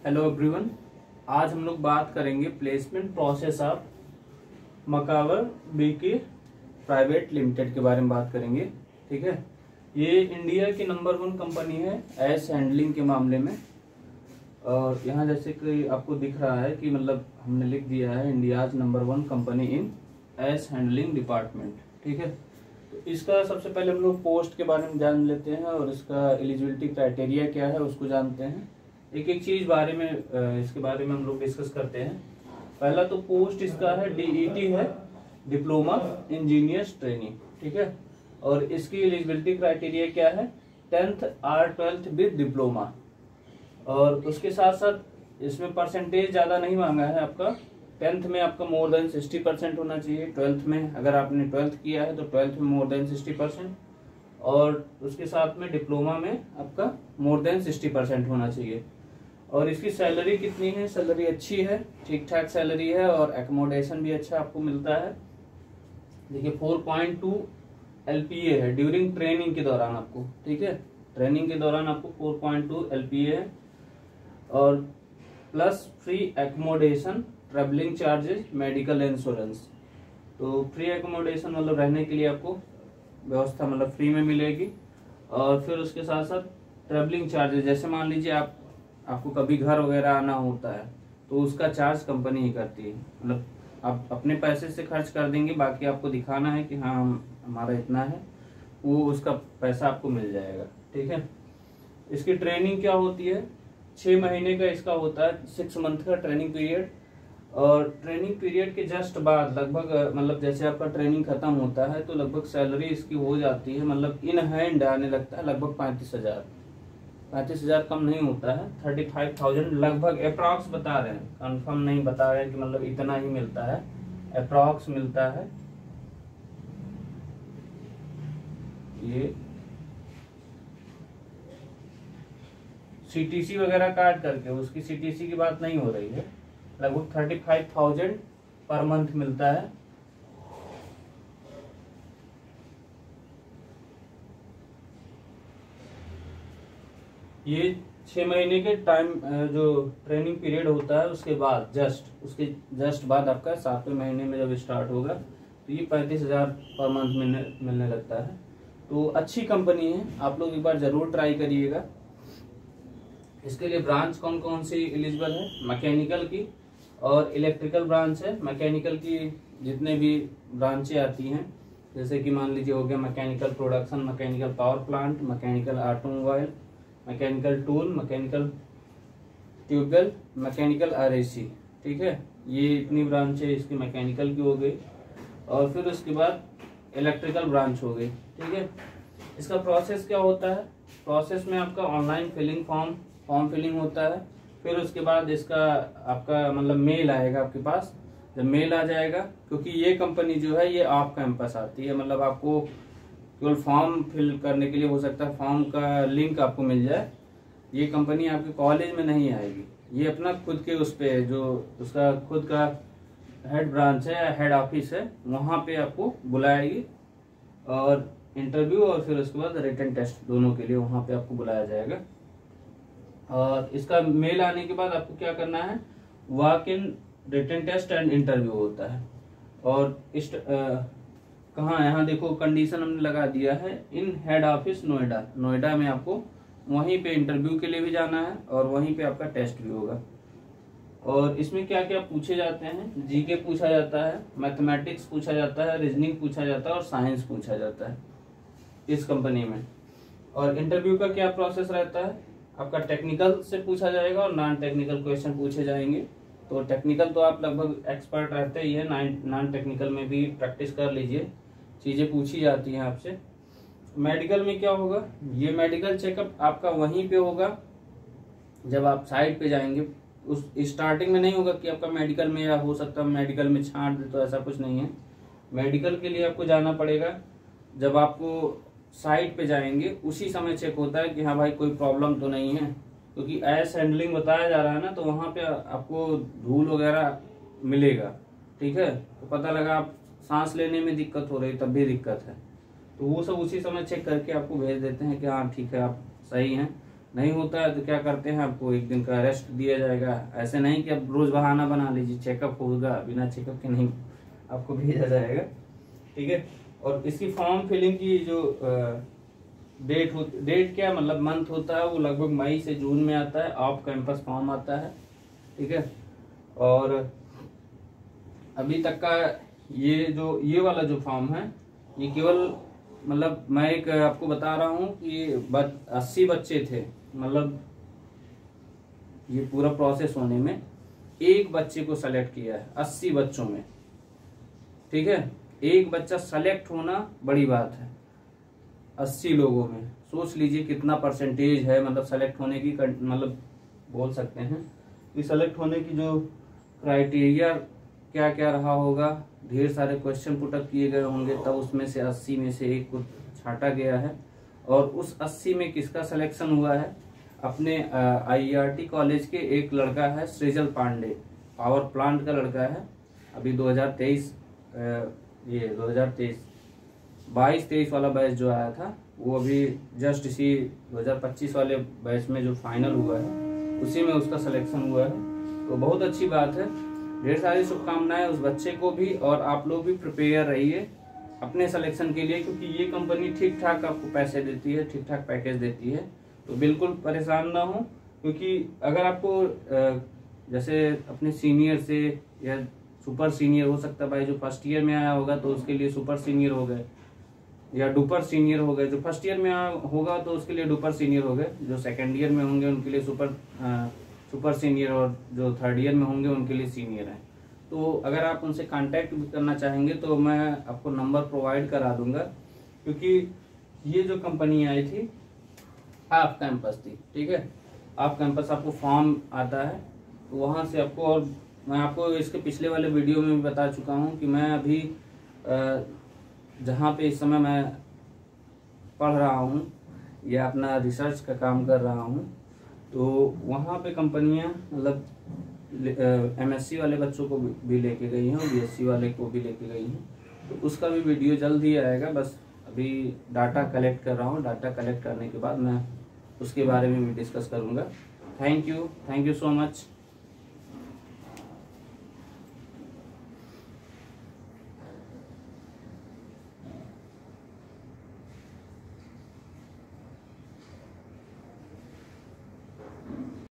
Hello everyone. आज हम लोग बात करेंगे प्लेसमेंट प्रोसेस ऑफ मकावर बीके प्राइवेट लिमिटेड के बारे में बात करेंगे। ठीक है, ये इंडिया की नंबर 1 कंपनी है एस हैंडलिंग के मामले में। और यहाँ जैसे कि आपको दिख रहा है कि मतलब हमने लिख दिया है इंडियाज नंबर 1 कंपनी इन एस हैंडलिंग डिपार्टमेंट। ठीक है, तो इसका सबसे पहले हम लोग पोस्ट के बारे में जान लेते हैं और इसका एलिजिबिलिटी क्राइटेरिया क्या है उसको जानते हैं। एक एक चीज बारे में इसके बारे में हम लोग डिस्कस करते हैं। पहला तो पोस्ट इसका है डीईटी है, डिप्लोमा इंजीनियर्स ट्रेनिंग। ठीक है, और इसकी एलिजिबिलिटी क्राइटेरिया क्या है, 10th और 12th विद डिप्लोमा। और उसके साथ साथ इसमें परसेंटेज ज्यादा नहीं मांगा है। आपका 10th में आपका मोर देन 60% होना चाहिए। 12th में अगर आपने 12th किया है तो 12th में मोर देन 60%, और उसके साथ में डिप्लोमा में आपका मोर देन 60% होना चाहिए। और इसकी सैलरी कितनी है, सैलरी अच्छी है, ठीक ठाक सैलरी है और एकोमोडेशन भी अच्छा आपको मिलता है। देखिए 4.2 LPA है ड्यूरिंग ट्रेनिंग के दौरान आपको। ठीक है, ट्रेनिंग के दौरान आपको 4.2 LPA है और plus free accommodation, travelling charges, medical insurance. तो फ्री एकोमोडेशन मतलब रहने के लिए आपको व्यवस्था मतलब फ्री में मिलेगी। और फिर उसके साथ साथ ट्रेवलिंग चार्जेस, जैसे मान लीजिए आपको कभी घर वगैरह आना होता है तो उसका चार्ज कंपनी ही करती है। मतलब आप अपने पैसे से खर्च कर देंगे, बाकी आपको दिखाना है कि हाँ हमारा इतना है, वो उसका पैसा आपको मिल जाएगा। ठीक है, इसकी ट्रेनिंग क्या होती है, 6 महीने का इसका होता है, 6 मंथ का ट्रेनिंग पीरियड। और ट्रेनिंग पीरियड के जस्ट बाद लगभग मतलब जैसे आपका ट्रेनिंग खत्म होता है तो लगभग सैलरी इसकी हो जाती है, मतलब इन हैंड आने लगता है लगभग 35,000 कम नहीं होता है, 35,000 लगभग अप्रॉक्स बता रहे हैं, कंफर्म नहीं बता रहे हैं कि मतलब इतना ही मिलता है, अप्रॉक्स मिलता है। ये सीटीसी वगैरह काट करके, उसकी सीटीसी की बात नहीं हो रही है, लगभग 35,000 पर मंथ मिलता है। ये 6 महीने के टाइम जो ट्रेनिंग पीरियड होता है उसके बाद उसके जस्ट बाद आपका 7वें महीने में जब स्टार्ट होगा तो ये 35,000 पर मंथ मिलने लगता है। तो अच्छी कंपनी है, आप लोग एक बार जरूर ट्राई करिएगा। इसके लिए ब्रांच कौन कौन सी एलिजिबल है, मैकेनिकल की और इलेक्ट्रिकल ब्रांच है। मैकेनिकल की जितने भी ब्रांचें आती हैं, जैसे कि मान लीजिए हो गया mechanical production, mechanical power plant, mechanical automobile, mechanical tool, mechanical tubewell, mechanical RAC। ठीक है, ये इतनी ब्रांचें इसकी मैकेनिकल की हो गई। और फिर उसके बाद इलेक्ट्रिकल ब्रांच हो गई। ठीक है, इसका प्रोसेस क्या होता है, प्रोसेस में आपका ऑनलाइन फिलिंग फॉर्म फिलिंग होता है। फिर उसके बाद इसका आपका मतलब मेल आएगा आपके पास। जब मेल आ जाएगा, क्योंकि ये कंपनी जो है ये ऑफ कैंपस आती है, मतलब आपको केवल फॉर्म फिल करने के लिए हो सकता है फॉर्म का लिंक आपको मिल जाए। ये कंपनी आपके कॉलेज में नहीं आएगी, ये अपना खुद के उस पे जो उसका खुद का हेड ब्रांच है या हेड ऑफिस है वहां पे आपको बुलाएगी और इंटरव्यू और फिर उसके बाद रिटन टेस्ट दोनों के लिए वहां पे आपको बुलाया जाएगा। और इसका मेल आने के बाद आपको क्या करना है, walk in, written test and interview होता है। और इस कहाँ, यहाँ देखो कंडीशन हमने लगा दिया है इन हेड ऑफिस नोएडा में आपको वहीं पे इंटरव्यू के लिए भी जाना है और वहीं पे आपका टेस्ट भी होगा। और इसमें क्या क्या पूछे जाते हैं, जीके पूछा जाता है, मैथमेटिक्स पूछा जाता है, रीजनिंग पूछा जाता है और साइंस पूछा जाता है इस कंपनी में। और इंटरव्यू का क्या प्रोसेस रहता है, आपका टेक्निकल से पूछा जाएगा और नॉन टेक्निकल क्वेश्चन पूछे जाएंगे। तो टेक्निकल तो आप लगभग एक्सपर्ट रहते ही है, नॉन टेक्निकल में भी प्रैक्टिस कर लीजिए, चीजें पूछी जाती हैं आपसे। मेडिकल में क्या होगा, ये मेडिकल चेकअप आपका वहीं पे होगा जब आप साइट पे जाएंगे। उस स्टार्टिंग में नहीं होगा कि आपका मेडिकल में, या हो सकता है मेडिकल में छांट दे, तो ऐसा कुछ नहीं है। मेडिकल के लिए आपको जाना पड़ेगा जब आपको साइट पे जाएंगे, उसी समय चेक होता है कि हाँ भाई कोई प्रॉब्लम तो नहीं है, क्योंकि एस हैंडलिंग बताया जा रहा है ना, तो वहां पे आपको धूल वगैरह मिलेगा। ठीक है, तो पता लगा आप सांस लेने में दिक्कत हो रही तब भी दिक्कत है, तो वो सब उसी समय चेक करके आपको भेज देते हैं कि हाँ ठीक है आप सही हैं। नहीं होता है तो क्या करते हैं, आपको एक दिन का रेस्ट दिया जाएगा। ऐसे नहीं कि अब रोज बहाना बना लीजिए चेकअप होगा, बिना चेकअप के नहीं आपको भेजा जाएगा, ठीक है। और इसकी फॉर्म फिलिंग की जो डेट क्या मतलब मंथ होता है, वो लगभग मई से जून में आता है। ऑफ कैंपस फॉर्म आता है, ठीक है। और अभी तक का ये वाला जो फॉर्म है, ये केवल मतलब मैं एक आपको बता रहा हूँ कि 80 बच्चे थे, मतलब ये पूरा प्रोसेस होने में एक बच्चे को सेलेक्ट किया है 80 बच्चों में, ठीक है। एक बच्चा सेलेक्ट होना बड़ी बात है 80 लोगों में। सोच लीजिए कितना परसेंटेज है, मतलब सेलेक्ट होने की, मतलब बोल सकते हैं कि सेलेक्ट होने की जो क्राइटेरिया क्या क्या रहा होगा। ढेर सारे क्वेश्चन पुटअप किए गए होंगे, तब उसमें से 80 में से एक को छांटा गया है। और उस 80 में किसका सिलेक्शन हुआ है, अपने IRT कॉलेज के एक लड़का है सृजल पांडे, पावर प्लांट का लड़का है। अभी 2023 22-23 वाला बैच जो आया था, वो अभी जस्ट इसी 2025 वाले बैच में जो फाइनल हुआ है उसी में उसका सिलेक्शन हुआ है। तो बहुत अच्छी बात है। ढेर सारी शुभकामनाएं उस बच्चे को भी, और आप लोग भी प्रिपेयर रहिए अपने सिलेक्शन के लिए, क्योंकि ये कंपनी ठीक ठाक आपको पैसे देती है, ठीक ठाक पैकेज देती है। तो बिल्कुल परेशान ना हो, क्योंकि अगर आपको जैसे अपने सीनियर से या सुपर सीनियर हो सकता है भाई, जो फर्स्ट ईयर में आया होगा तो उसके लिए सुपर सीनियर हो गए, या डुपर सीनियर हो गए। जो फर्स्ट ईयर में होगा तो उसके लिए डुपर सीनियर हो गए, जो सेकेंड ईयर में होंगे उनके लिए सुपर सीनियर, और जो थर्ड ईयर में होंगे उनके लिए सीनियर है। तो अगर आप उनसे कांटेक्ट भी करना चाहेंगे तो मैं आपको नंबर प्रोवाइड करा दूंगा, क्योंकि ये जो कंपनी आई थी ऑफ कैंपस थी, ठीक है। ऑफ कैंपस आपको फॉर्म आता है तो वहाँ से आपको, और मैं आपको इसके पिछले वाले वीडियो में भी बता चुका हूँ कि मैं अभी जहाँ पे इस समय मैं पढ़ रहा हूँ या अपना रिसर्च का काम कर रहा हूँ, तो वहाँ पे कंपनियाँ मतलब MSc वाले बच्चों को भी लेके गई हैं और BSc वाले को भी लेके गई हैं। तो उसका भी वीडियो जल्द ही आएगा। बस अभी डाटा कलेक्ट कर रहा हूँ, डाटा कलेक्ट करने के बाद मैं उसके बारे में भी डिस्कस करूँगा। Thank you so much.